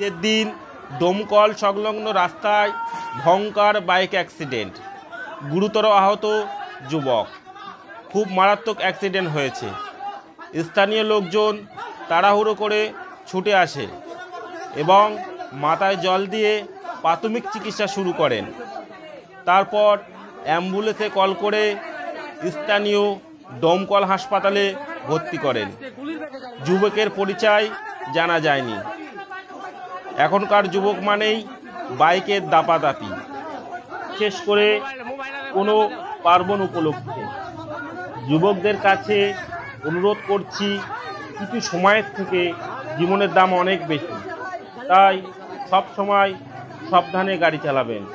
এর দিন দমকল সংলগ্ন রাস্তায় ভয়ঙ্কর বাইক অ্যাক্সিডেন্ট, গুরুতর আহত যুবক। খুব মারাত্মক অ্যাক্সিডেন্ট হয়েছে। স্থানীয় লোকজন তাড়াহুড়ো করে ছুটে আসে এবং মাথায় জল দিয়ে প্রাথমিক চিকিৎসা শুরু করেন। তারপর অ্যাম্বুলেন্সে কল করে স্থানীয় দমকল হাসপাতালে ভর্তি করেন। যুবকের পরিচয় জানা যায়নি। এখনকার যুবক মানেই বাইকের দাপাদাপি, বিশেষ করে কোনো পার্বণ উপলক্ষে। যুবকদের কাছে অনুরোধ করছি, কিছু সময়ের থেকে জীবনের দাম অনেক বেশি, তাই সব সময় সাবধানে গাড়ি চালাবেন।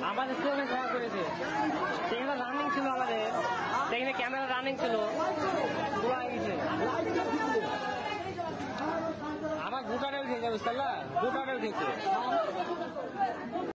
আমাদের তো অনেক খারাপ করেছে। সেখানে রানিং ছিল, আমাদের সেখানে ক্যামেরা রানিং ছিল, পুরো গেছে। আমার গোটাটা উঠেছে, বুঝতে পারলা, গোটাটা উঠেছে।